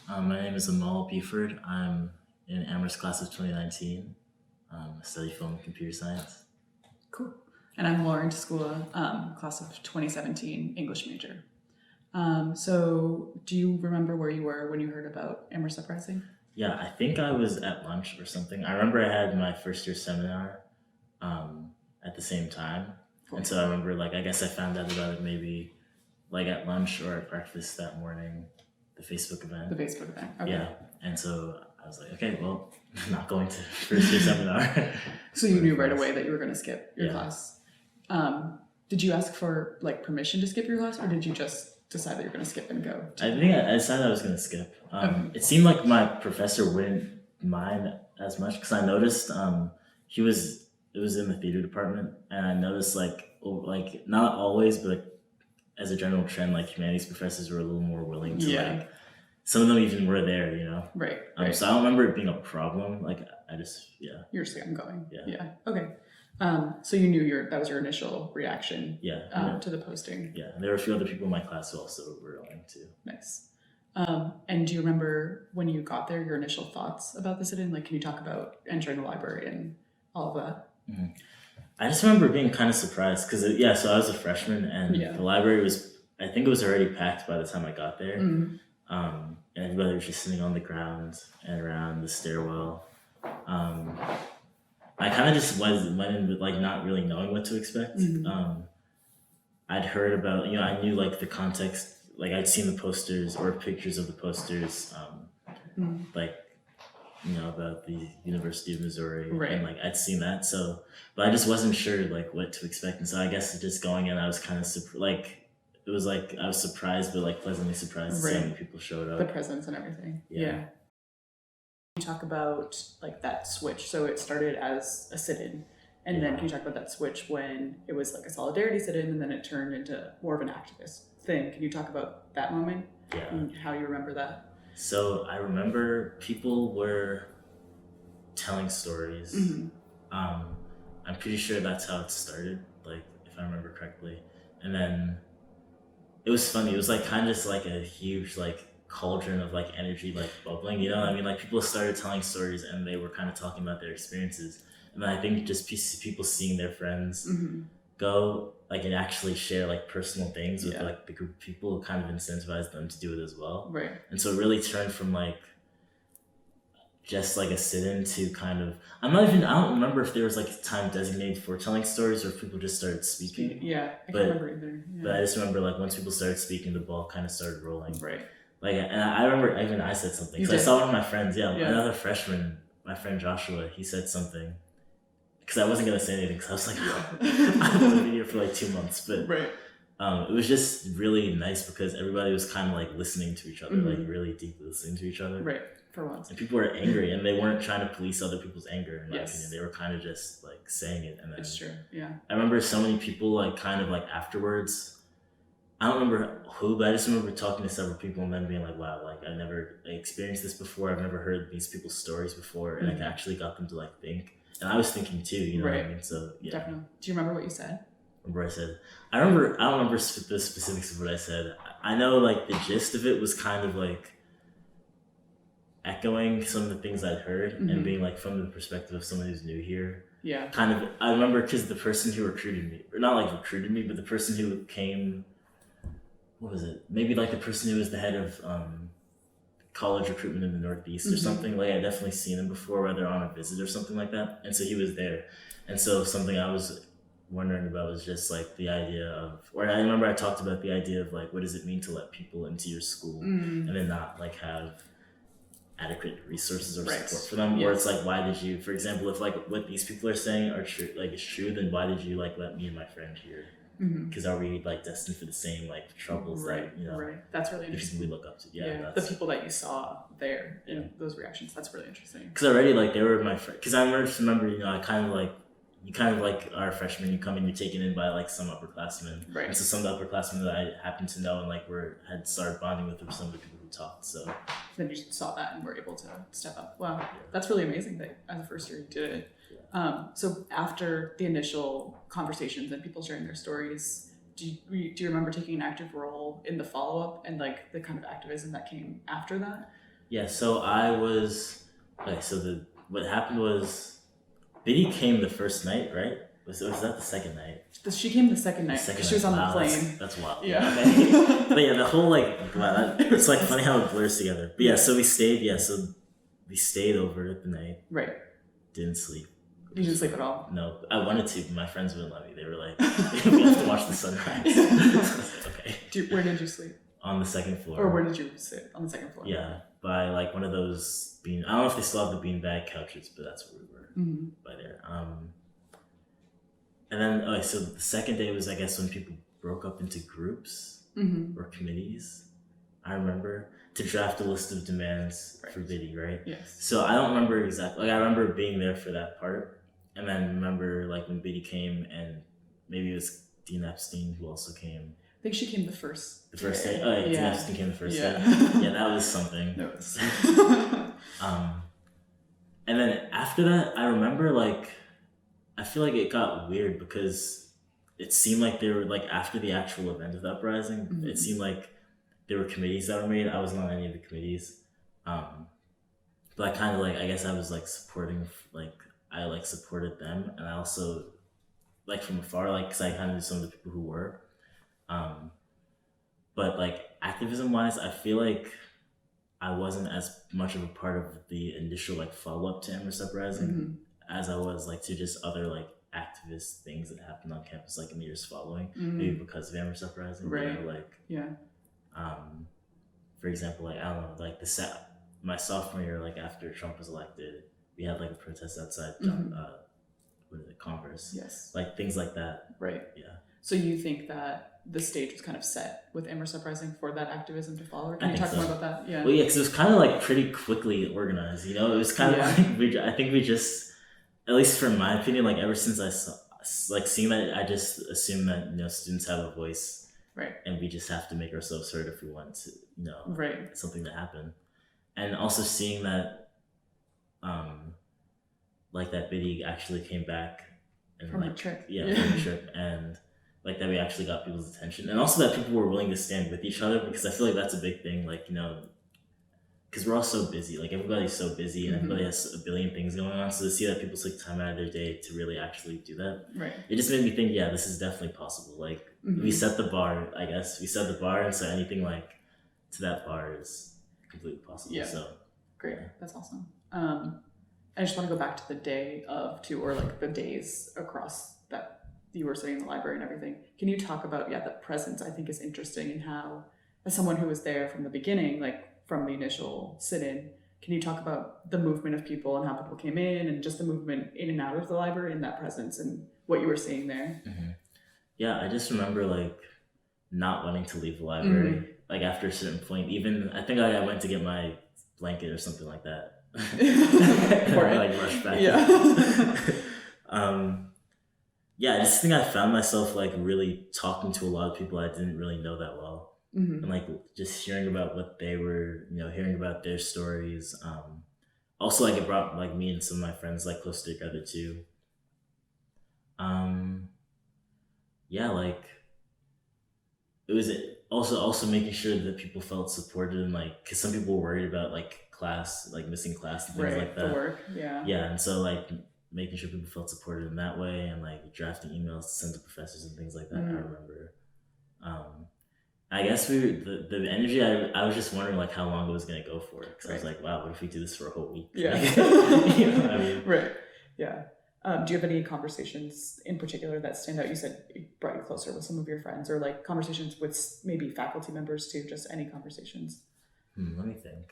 My name is Amal Buford. I'm in Amherst class of 2019. I study film and computer science. Cool. And I'm Lauren Tascula, class of 2017, English major. So do you remember where you were when you heard about Amherst Uprising? Yeah, I think I was at lunch or something. I remember I had my first year seminar at the same time. Cool. And so I remember, I guess I found out about it maybe at lunch or at breakfast that morning, the Facebook event. The Facebook event. Okay. Yeah. And so I was like, okay, well, I'm not going to first year seminar. So you knew right away that you were going to skip your Yeah. class. Did you ask for permission to skip your class, or did you just decide that you're going to skip and go? I think I decided I was going to skip. Okay. It seemed like my professor wouldn't mind as much because I noticed it was in the theater department, and I noticed not always, but as a general trend, humanities professors were a little more willing to some of them even were there, Right. So I don't remember it being a problem. I just You're just like, I'm going. Yeah. Okay. So you knew that was your initial reaction. Yeah. To the posting. Yeah, and there were a few other people in my class who also were willing to. Nice. And do you remember when you got there, your initial thoughts about the sit-in? Can you talk about entering the library and all of that? Mm-hmm. I just remember being kind of surprised because, so I was a freshman and the library I think it was already packed by the time I got there. Mm-hmm. And everybody was just sitting on the ground and around the stairwell. I kind of just went in with not really knowing what to expect. Mm-hmm. I'd heard about, I knew the context, I'd seen the posters or pictures of the posters, about the University of Missouri, right. And I'd seen that, but I just wasn't sure what to expect, and so I guess just going in, I was kind of it was I was surprised, but pleasantly surprised to see how many people showed up. The presence and everything. Yeah. You talk about that switch. So it started as a sit-in, and then can you talk about that switch when it was a solidarity sit-in, and then it turned into more of an activist thing? Can you talk about that moment? Yeah. And how you remember that? So I remember people were telling stories. Mm-hmm. I'm pretty sure that's how it started, if I remember correctly. And then it was funny. It was kind of just a huge cauldron of energy bubbling. You know what I mean? People started telling stories and they were kind of talking about their experiences. And then I think just people seeing their friends mm-hmm. go and actually share personal things with the group of people kind of incentivized them to do it as well. Right. And so it really turned from just a sit-in to kind of I don't remember if there was time designated for telling stories or if people just started speaking. Yeah, I can't remember either. Yeah. But I just remember once people started speaking, the ball kind of started rolling. Right. And I remember even I said something. So I saw one of my friends, another freshman, my friend Joshua, he said something. Because I wasn't going to say anything because I was I've only been here for 2 months. But right. It was just really nice because everybody was kind of listening to each other, mm-hmm. Really deeply listening to each other. Right, for once. And people were angry and they weren't trying to police other people's anger, in my opinion. They were kind of just saying it. And then it's true, yeah. I remember so many people afterwards, I don't remember who, but I just remember talking to several people and then being wow, I never experienced this before. I've never heard these people's stories before. And mm-hmm. I actually got them to think. And I was thinking too, you know right. what I mean? So yeah. Definitely. Do you remember what you said? I don't remember the specifics of what I said. I know the gist of it was kind of echoing some of the things I'd heard mm-hmm. and being from the perspective of someone who's new here. Yeah. Kind of, I remember because the person who recruited me, or not recruited me, but the person who came, what was it? Maybe the person who was the head of college recruitment in the Northeast or mm-hmm. something. I definitely seen him before, whether on a visit or something like that. And so he was there. And so something I was wondering about was just the idea of, or I remember I talked about the idea of what does it mean to let people into your school mm-hmm. and then not have adequate resources or right. support for them. Yes. Or it's why did you, for example, if what these people are saying are true, is true, then why did you let me and my friend here? Because mm-hmm. are we destined for the same troubles right. that right. That's really interesting. We look up to. The people that you saw there in those reactions, that's really interesting. Because already they were my friend. Because I remember I kind of you kind of are a freshman, you come in, you're taken in by some upperclassmen. Right. And so some of the upperclassmen that I happened to know and had started bonding with were some of the people who talked. So then you saw that and were able to step up. Wow, that's really amazing that as a first year you did it. Yeah. So after the initial conversations and people sharing their stories, do you remember taking an active role in the follow-up and the kind of activism that came after that? Yeah, so I was okay. So the what happened was Biddy came the first night, right? Was that the second night? She came the second The night second because she night. was on the Wow, plane. that's wild. Yeah. Yeah. Okay. But yeah, the whole like wow, It it's was like awesome. funny how it blurs together. But yeah, so we stayed. Yeah, so we stayed over the night. Right. Didn't sleep. You didn't sleep at all. No, I wanted to, but my friends wouldn't let me. They were like, "We have to watch the sunrise." So I was like, okay. Where did you sleep? On the second floor. Or where did you sit? On the second floor. Yeah, by like one of those I don't know if they still have the beanbag couches, but that's where we were. Mm-hmm. By there. And then okay, so the second day was I guess when people broke up into groups Mm-hmm. or committees. I remember to draft a list of demands Right. for Biddy, right? Yes. So I don't remember exactly. Like I remember being there for that part, and then remember like when Biddy came, and maybe it was Dean Epstein who also came. I think she came the first. The first day. Oh, yeah, Dean Yeah. Epstein came the first Yeah. day. Yeah, that was something. No, it was- And then after that, I remember like I feel like it got weird because it seemed like they were like after the actual event of the uprising, Mhm. it seemed like there were committees that were made. I wasn't on any of the committees. But I kind of like I guess I was like supporting like I like supported them, and I also like from afar like because I kind of knew some of the people who were. But like activism wise, I feel like I wasn't as much of a part of the initial like follow up to Amherst Uprising Mhm. as I was like to just other like activist things that happened on campus like in the years following, Mhm. maybe because of Amherst Uprising. Right. You know, like Yeah. for example, like I don't know, like my sophomore year, like after Trump was elected, we had like a protest outside what is it, Congress. Yes. Like things like that. Right. Yeah. So you think that the stage was kind of set with Amherst Uprising for that activism to follow? Can I you think talk more so. about that? Yeah. Well, yeah, because it was kind of like pretty quickly organized. You know, it was kind of Yeah. like I think we just, at least from my opinion, like ever since I saw, like seeing that, I just assume that students have a voice, Right. and we just have to make ourselves heard if we want to, Right. something to happen, and also seeing that, like that Biddy actually came back and From her like trip. yeah from the trip and. Like that we actually got people's attention, and also that people were willing to stand with each other, because I feel like that's a big thing. Like because we're all so busy. Like everybody's so busy, and everybody has a billion things going on. So to see that people took time out of their day to really actually do that, Right. it just made me think, yeah, this is definitely possible. Like we set the bar. I guess we set the bar, and so anything like to that bar is completely possible. Yeah. So Great. That's awesome. I just want to go back to the day of two, or like the days across that you were sitting in the library and everything. Can you talk about the presence? I think is interesting, and how, as someone who was there from the beginning, like from the initial sit-in, can you talk about the movement of people and how people came in, and just the movement in and out of the library and that presence and what you were seeing there? Yeah, I just remember like not wanting to leave the library. Like after a certain point, even I think I went to get my blanket or something like that. Or I like rushed back. Yeah, I just think I found myself like really talking to a lot of people I didn't really know that well, and like just hearing about what they were, hearing about their stories. Also, like it brought like me and some of my friends like closer together too. Yeah, like it was also making sure that people felt supported, and like because some people were worried about like class, like missing class and things Right. like that. The work. Yeah. Yeah, and so like making sure people felt supported in that way, and like drafting emails to send to professors and things like that. I remember. I guess the energy. I was just wondering like how long it was gonna go for, because I was like, wow, what if we do this for a whole week? Yeah. You know what I mean? Right. Yeah. Do you have any conversations in particular that stand out? You said it brought you closer with some of your friends, or like conversations with maybe faculty members too. Just any conversations. Let me think.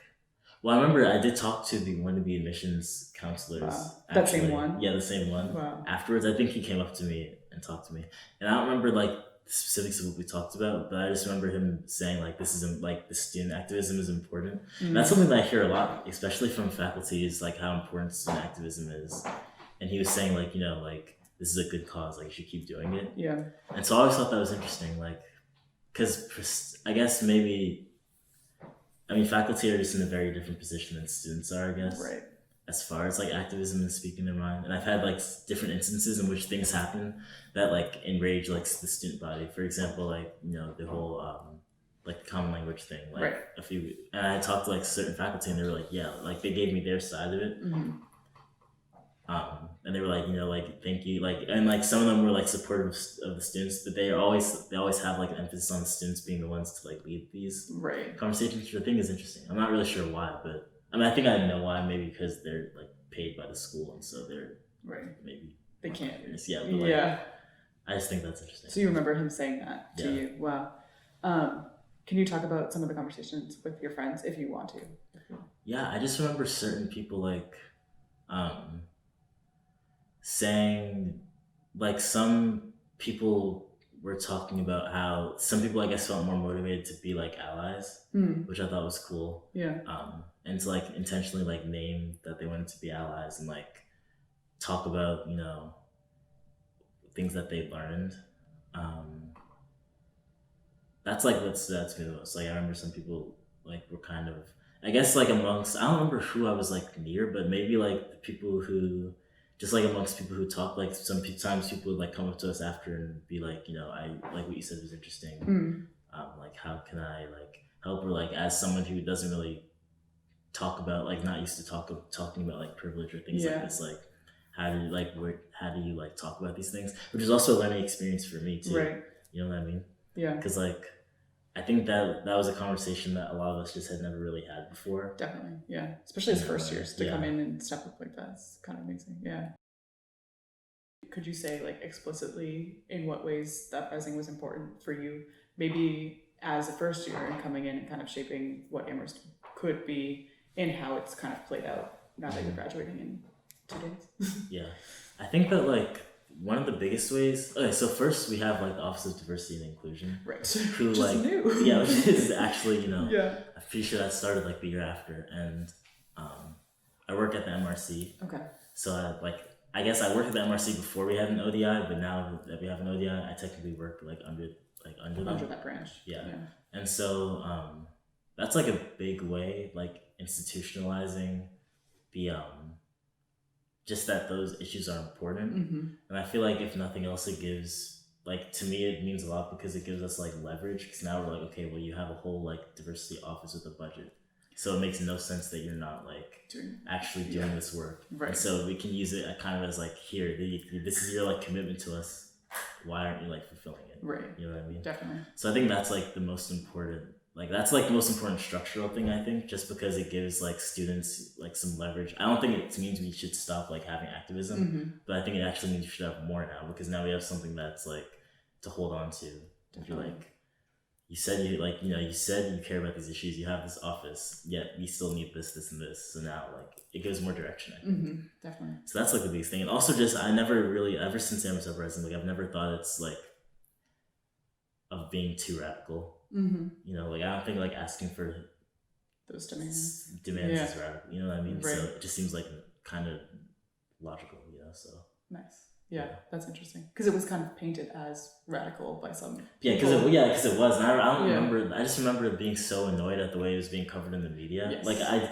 Well, I remember I did talk to the wannabe admissions counselors. Wow. That same actually. one? Yeah, the same one. Wow. Afterwards, I think he came up to me and talked to me, and I don't remember like the specifics of what we talked about, but I just remember him saying like this is like the student activism is important. And that's something that I hear a lot, especially from faculty, is like how important student activism is. And he was saying like like this is a good cause, like you should keep doing it. Yeah. And so I always thought that was interesting, like because I guess maybe. I mean, faculty are just in a very different position than students are, I guess. Right. As far as like activism and speaking their mind. And I've had like different instances in which things happen that like enrage like the student body. For example, like, the whole like the common language thing. Like Right. and I talked to like certain faculty, and they were like, yeah, like they gave me their side of it. And they were like, like thank you, like, and like some of them were like supportive of the students, but they always have like an emphasis on the students being the ones to like lead these Right. conversations, which I think is interesting. I'm not really sure why, but I mean, I think I know why. Maybe because they're like paid by the school, and so they're maybe they can't. Yeah, but like, I just think that's interesting. So you remember him saying that to you? Wow. Can you talk about some of the conversations with your friends if you want to? Yeah, I just remember certain people like saying, like, some people were talking about how some people, I guess, felt more motivated to be like allies, which I thought was cool. Yeah. And to like intentionally like name that they wanted to be allies and like talk about, things that they learned. That's like what stood out to me the most. Like, I remember some people like were kind of, I guess, like amongst, I don't remember who I was like near, but maybe like the people who, just like amongst people who talk, like sometimes people would like come up to us after and be like, I like what you said was interesting. Like, how can I like help? Or like, as someone who doesn't really talk about, like, not used to talking about like privilege or things like this, like, how do you like talk about these things? Which is also a learning experience for me too. Right. You know what I mean? Yeah. Because like, I think that was a conversation that a lot of us just had never really had before. Definitely, yeah. Especially as first years to come in and step up like that. It's kind of amazing, yeah. Could you say like explicitly in what ways the uprising was important for you? Maybe as a first year and coming in and kind of shaping what Amherst could be and how it's kind of played out now that you're graduating in 2 days. Yeah, I think that like one of the biggest ways. Okay, so first we have like the Office of Diversity and Inclusion, right? Who which like is new. Yeah, which is actually yeah. I'm pretty sure that started like the year after, and I work at the MRC. Okay. So I guess I worked at the MRC before we had an ODI, but now that we have an ODI, I technically work like under that branch. Yeah. And so that's like a big way, like institutionalizing the just that those issues are important. And I feel like if nothing else, it gives, like, to me it means a lot because it gives us like leverage, because now we're like, okay, well, you have a whole like diversity office with a budget, so it makes no sense that you're not like actually doing this work. Right. And so we can use it kind of as like, here, this is your like commitment to us, why aren't you like fulfilling it? Right. You know what I mean? Definitely. So I think that's like the most important, like that's like the most important structural thing, I think, just because it gives like students like some leverage. I don't think it means we should stop like having activism, but I think it actually means we should have more now, because now we have something that's like to hold on to. If you're like, you said you care about these issues, you have this office, yet we still need this, and this. So now like it gives more direction, I think. Definitely. So that's like the biggest thing. And also just, I never really, ever since Amherst Uprising, like I've never thought it's like of being too radical. Like I don't think like asking for those demands is radical. You know what I mean? Right. So it just seems like kind of logical, so. Nice. Yeah, that's interesting, because it was kind of painted as radical by some people. Because it was. And I don't remember. I just remember being so annoyed at the way it was being covered in the media. Yes. Like I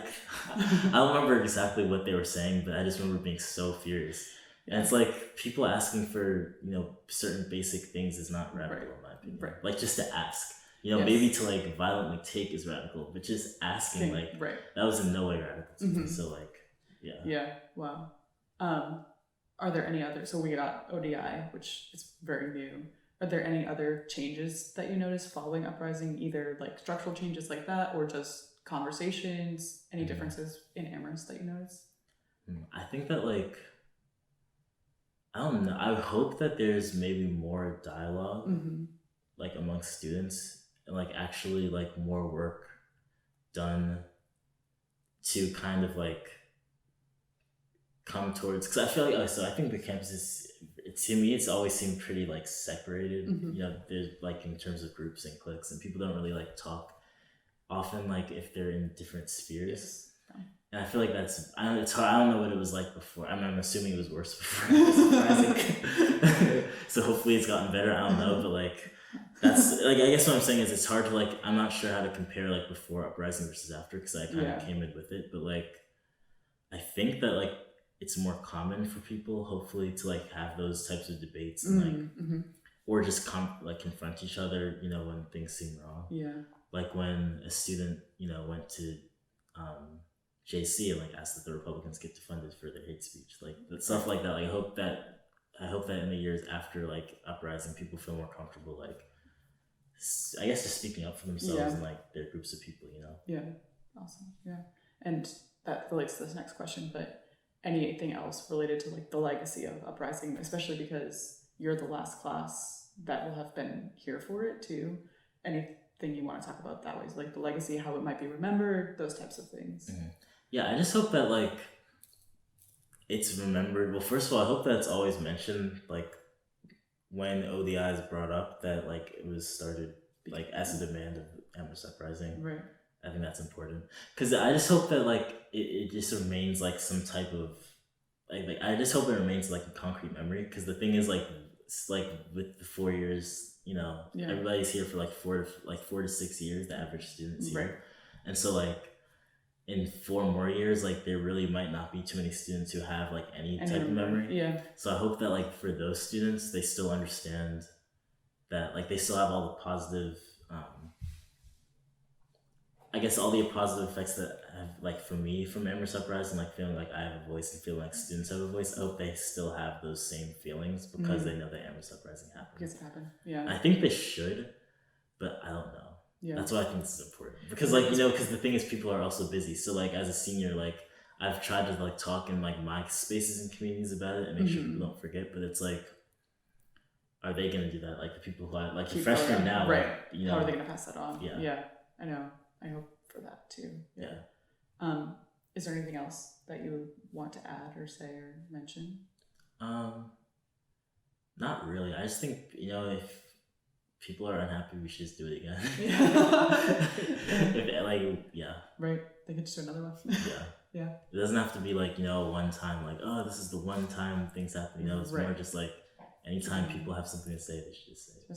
don't remember exactly what they were saying, but I just remember being so furious. And it's like, people asking for certain basic things is not radical, in my opinion. Right. Like, just to ask. Maybe to like violently take is radical, but just asking, that was in no way radical to me. So like, yeah. Wow. Are there any other, so we got ODI, which is very new. Are there any other changes that you noticed following Uprising, either like structural changes like that, or just conversations, any differences in Amherst that you noticed? I think that like, I don't know, I hope that there's maybe more dialogue like amongst students, and like actually like more work done to kind of like come towards, because I feel like, I think the campus is, to me, it's always seemed pretty like separated. There's like in terms of groups and cliques, and people don't really like talk often, like if they're in different spheres. And I feel like that's, it's hard. I don't know what it was like before. I'm assuming it was worse before. So hopefully it's gotten better. I don't know, but like, that's like, I guess what I'm saying is it's hard to like, I'm not sure how to compare like before Uprising versus after, because I kind of came in with it, but like, I think that like it's more common for people, hopefully, to like have those types of debates and like, or just confront each other, when things seem wrong. like when a student, went to JC and like asked that the Republicans get defunded for their hate speech, like that stuff like that. Like I hope that in the years after like uprising, people feel more comfortable, like I guess just speaking up for themselves and like their groups of people, Yeah, awesome. Yeah, and that relates to this next question, but anything else related to like the legacy of uprising, especially because you're the last class that will have been here for it too. Anything you want to talk about that way, is like the legacy, how it might be remembered, those types of things. Mm-hmm. Yeah, I just hope that like it's remembered. Well, first of all, I hope that it's always mentioned, like when ODI is brought up, that like it was started like as a demand of Amherst Uprising. Right. I think that's important because I just hope that like it just remains like some type of like I just hope it remains like a concrete memory, because the thing is like it's like with the 4 years, everybody's here for like 4 to 6 years, the average student's here, Right. and so like in 4 more years, like there really might not be too many students who have like any type of memory. Yeah. So I hope that like for those students, they still understand that like they still have all the positive, I guess all the positive effects that have like for me from Amherst Uprising, like feeling like I have a voice and feeling like students have a voice. I hope they still have those same feelings because they know that Amherst Uprising happened. Because it happened. Yeah. I think they should, but I don't know. Yeah. That's why I think this is important, because like because the thing is people are also busy. So like as a senior, like I've tried to like talk in like my spaces and communities about it and make sure people don't forget, but it's like, are they gonna do that? Like the people who like the freshmen now, right? Like, how are they gonna pass that on? Yeah. Yeah, I know. I hope for that too. Yeah. Is there anything else that you want to add or say or mention? Not really. I just think if people are unhappy, we should just do it again. Right. They could just do another one. Yeah. Yeah. It doesn't have to be like, one time, like, oh, this is the one time things happen. It's more just like anytime people have something to say, they should just say it.